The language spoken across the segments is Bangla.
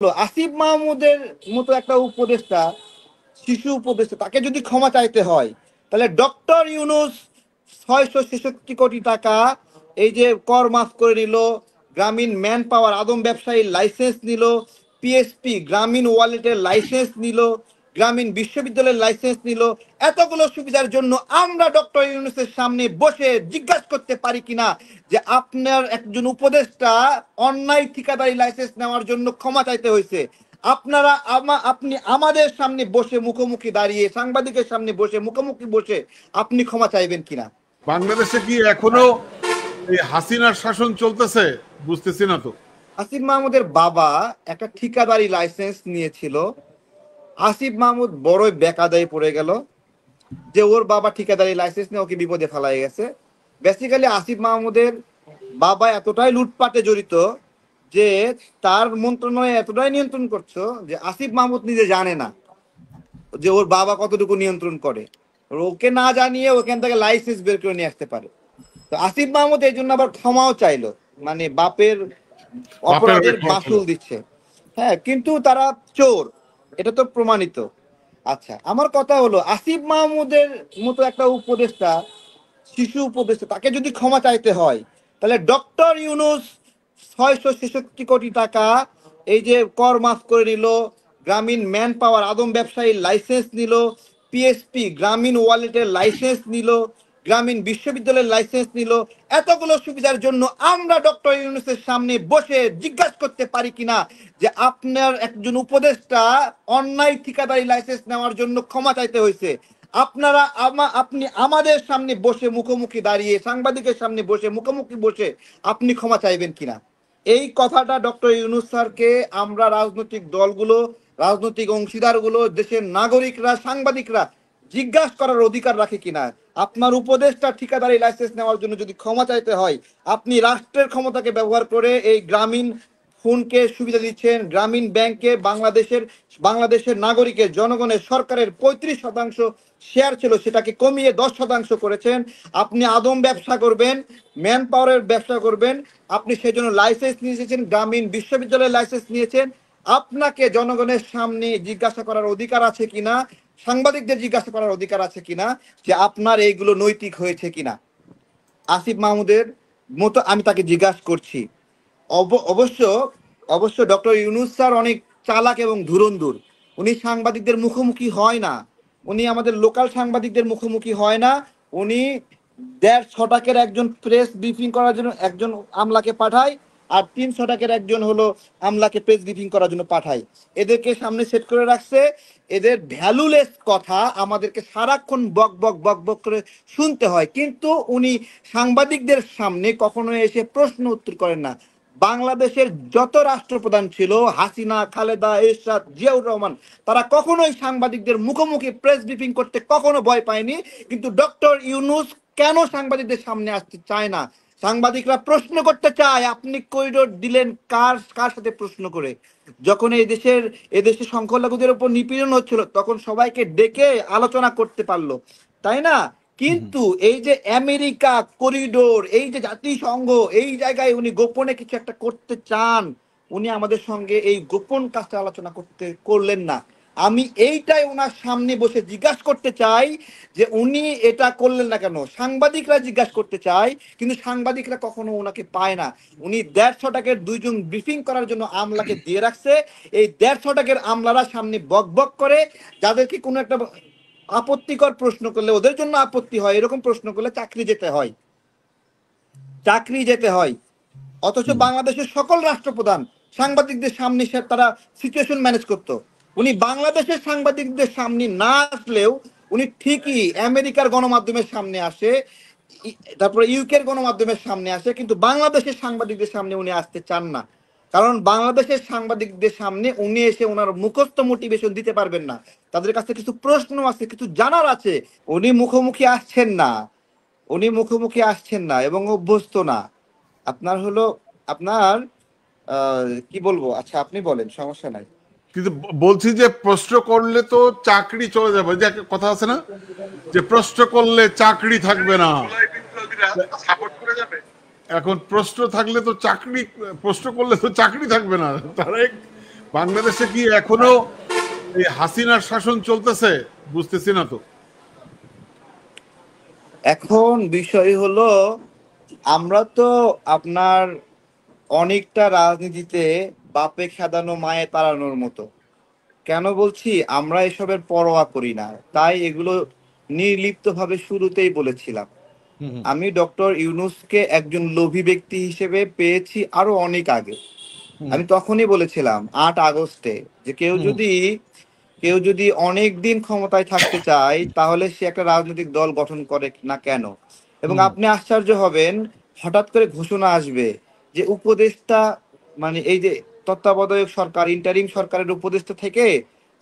আসিফ মাহমুদের মতো একটা উপদেষ্টা, শিশু উপদেষ্টা, তাকে যদি ক্ষমা চাইতে হয় তাহলে ডক্টর ইউনূস 666 কোটি টাকা এই যে কর মাফ করে নিল, গ্রামীণ ম্যান পাওয়ার আদম ব্যবসায়ীর লাইসেন্স নিল, পিএসপি গ্রামীণ ওয়ালেটের লাইসেন্স নিল, গ্রামীণ বিশ্ববিদ্যালয়ের লাইসেন্স নিল। এতগুলো সুবিধার জন্য আমরা ডক্টর ইউনূসের সামনে বসে জিজ্ঞাসা করতে পারি কিনা যে আপনার একজন উপদেষ্টা অন্যায় ঠিকাদারি লাইসেন্স নেওয়ার জন্য ক্ষমা চাইতে হয়েছে। আপনি আমাদের সামনে বসে মুখোমুখি দাঁড়িয়ে, সাংবাদিকের সামনে বসে মুখোমুখি বসে আপনি ক্ষমা চাইবেন কিনা? বাংলাদেশে কি এখনো এই হাসিনার শাসন চলতেছে? বুঝতেছি না তো। আসিফ মাহমুদের বাবা একটা ঠিকাদারি লাইসেন্স নিয়েছিল। আসিফ মাহমুদ বড়ই বেকায়দায় পড়ে গেল যে ওর বাবা ঠিকাদারি লাইসেন্স নিয়ে ওকে বিপদে ফেলাই গেছে। বেসিক্যালি আসিফ মাহমুদের বাবা এতটাই লুটপাটে জড়িত যে তার মন্ত্রণালয় এতটাই নিয়ন্ত্রণ করছো যে আসিফ মাহমুদ নিজে জানে না যে ওর বাবা কতটুকু নিয়ন্ত্রণ করে। ওকে না জানিয়ে ওখান থেকে লাইসেন্স বের করে নিয়ে আসতে পারে। তো আসিফ মাহমুদ এই জন্য আবার ক্ষমাও চাইলো, মানে বাপের অপরাধের মাসুল দিচ্ছে। হ্যাঁ, কিন্তু তারা চোর, এটা তো প্রমাণিত। আচ্ছা, আমার কথা হলো আসিফ মাহমুদের মতো একটা উপদেষ্টা, শিশু উপদেষ্টা, তাকে যদি ক্ষমা চাইতে হয় তাহলে ডক্টর ইউনূস 666 কোটি টাকা এই যে কর মাফ করে নিল, গ্রামীণ ম্যান পাওয়ার আদম ব্যবসায়ীর লাইসেন্স নিল, পিএসপি গ্রামীণ ওয়ালেটের লাইসেন্স নিল, গ্রামীণ বিশ্ববিদ্যালয়ের লাইসেন্স নিল। এতগুলো সুবিধার জন্য আমরা ডক্টর ইউনূসের সামনে বসে জিজ্ঞাসা করতে পারি কিনা যে আপনার একজন উপদেষ্টা অন্যায় ঠিকাদারি লাইসেন্স নেওয়ার জন্য ক্ষমা চাইতে হয়েছে। আপনি আমাদের সামনে বসে মুখোমুখি দাঁড়িয়ে, সাংবাদিকের সামনে বসে মুখোমুখি বসে আপনি ক্ষমা চাইবেন কিনা? এই কথাটা ডক্টর ইউনূস স্যারকে আমরা রাজনৈতিক দলগুলো, রাজনৈতিক অংশীদারগুলো, দেশের নাগরিকরা, সাংবাদিকরা জিজ্ঞাসা করার অধিকার রাখে কিনা। আপনার উপদেষ্টা ঠিকাদারি লাইসেন্স নেওয়ার জন্য যদি ক্ষমা চাইতে হয়, আপনি রাষ্ট্রের ক্ষমতাকে ব্যবহার করে এই গ্রামীণ ফোনকে সুবিধা দিচ্ছেন, গ্রামীণ ব্যাংকে বাংলাদেশের নাগরিকের, জনগণের, সরকারের 35% শেয়ার ছিল, সেটাকে কমিয়ে 10% করেছেন। আপনি আদম ব্যবসা করবেন, ম্যান পাওয়ারের ব্যবসা করবেন, আপনি সেই জন্য লাইসেন্স নিয়েছেন, গ্রামীণ বিশ্ববিদ্যালয়ের লাইসেন্স নিয়েছেন। আপনাকে জনগণের সামনে জিজ্ঞাসা করার অধিকার আছে কিনা, সাংবাদিকদের জিজ্ঞাসা করার অধিকার আছে কিনা যে আপনার এইগুলো নৈতিক হয়েছে কিনা। আসিফ মাহমুদের মতো আমি তাকে জিজ্ঞাসা করছি। অবশ্য অবশ্য ডক্টর ইউনূস স্যার অনেক চালাক এবং ধুরন্ধর। উনি সাংবাদিকদের মুখোমুখি হয় না, উনি আমাদের লোকাল সাংবাদিকদের মুখোমুখি হয় না। উনি 150 টাকার একজন প্রেস ব্রিফিং করার জন্য একজন আমলাকে পাঠায়, আর 300 টাকার একজন হলো আমলাকে প্রেস ব্রিফিং করার জন্য পাঠায়। এদেরকে সামনে সেট করে রাখছে। এদের ভ্যালুলেস কথা আমাদেরকে সারাক্ষণ বক বক বক বক করে শুনতে হয়, কিন্তু উনি সাংবাদিকদের সামনে কখনো এসে প্রশ্ন উত্তর করেন না। বাংলাদেশের যত রাষ্ট্রপ্রধান ছিল, হাসিনা, খালেদা, এরশাদ, জিয়াউর রহমান, তারা কখনোই সাংবাদিকদের মুখোমুখি প্রেস ব্রিফিং করতে কখনো ভয় পায়নি। কিন্তু ডক্টর ইউনূস কেন সাংবাদিকদের সামনে আসতে চায় না? সাংবাদিকরা প্রশ্ন করতে চায়, আপনি করিডোর দিলেন কার কার সাথে প্রশ্ন করে? যখন এদেশে সংখ্যালঘুদের উপর নিপীড়ন হচ্ছিল তখন সবাইকে ডেকে আলোচনা করতে পারলো, তাই না? কিন্তু এই যে আমেরিকা, করিডোর, এই যে জাতিসংঘ, এই জায়গায় উনি গোপনে কিছু একটা করতে চান, উনি আমাদের সঙ্গে এই গোপন কাজটা আলোচনা করলেন না। আমি এইটাই ওনার সামনে বসে জিজ্ঞাসা করতে চাই যে উনি এটা করলেন না কেন। সাংবাদিকরা জিজ্ঞাসা করতে চায়, কিন্তু সাংবাদিকরা কখনো ওনাকে পায় না। উনি 150 টাকার 2 জন ব্রিফিং করার জন্য আমলাকে দিয়ে রাখছে। এই 150 টাকার আমলারা সামনে বক বক করে, যাদেরকে কোনো একটা আপত্তিকর প্রশ্ন করলে ওদের জন্য আপত্তি হয়, এরকম প্রশ্ন করলে চাকরি যেতে হয়। অথচ বাংলাদেশের সকল রাষ্ট্রপ্রধান সাংবাদিকদের সামনে তারা সিচুয়েশন ম্যানেজ করতো। উনি বাংলাদেশের সাংবাদিকদের সামনে না আসলেও উনি ঠিকই আমেরিকার গণমাধ্যমের সামনে আসে, তারপরে ইউকের গণমাধ্যমের সামনে আসে, কিন্তু বাংলাদেশের সাংবাদিকদের সামনে উনি আসতে চান না। কারণ বাংলাদেশের সাংবাদিকদের সামনে উনি এসে ওনার মুখস্থ মোটিভেশন দিতে পারবেন না। তাদের কাছে কিছু প্রশ্ন আছে, কিছু জানার আছে। উনি মুখোমুখি আসছেন না এবং অভ্যস্ত না। আপনার কি বলবো, আচ্ছা আপনি বলেন, সমস্যা নাই। কিন্তু বলছি যে প্রশ্ন করলে তো চাকরি চলে যাবে, যে একটা কথা আছে না যে প্রশ্ন করলে চাকরি থাকবে না। এখন প্রশ্ন থাকলে তো চাকরি, প্রশ্ন করলে তো চাকরি থাকবে না। তারা বাংলাদেশে কি এখনো এই হাসিনার শাসন চলতেছে? বুঝতেছি না তো। এখন বিষয় হলো, আমরা তো আপনার অনেকটা রাজনীতিতে বাপে খেদানো মায়ে তাড়ানোর মতো। কেন বলছি? আমরা এসবের পরোয়া করি না, তাই এগুলো নির্লিপ্তভাবে শুরুতেই বলেছিলাম। আমি ডক্টর ইউনূসকে একজন লোভী ব্যক্তি হিসেবে পেয়েছি আরো অনেক আগে। আমি তখনই বলেছিলাম 8 আগস্টে, যে কেউ যদি অনেক দিন ক্ষমতায় থাকতে চায় তাহলে সে একটা রাজনৈতিক দল গঠন করে না কেন। এবং আপনি আশ্চর্য হবেন, হঠাৎ করে ঘোষণা আসবে যে উপদেষ্টা, মানে এই যে তত্ত্বাবধায়ক সরকার, ইন্টারিম সরকারের উপদেষ্টা থেকে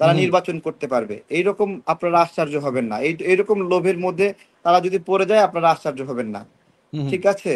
তারা নির্বাচন করতে পারবে। এইরকম আপনারা আশ্চর্য হবেন না, এইরকম লোভের মধ্যে তারা যদি পড়ে যায় আপনারা আশ্চর্য হবেন না। ঠিক আছে?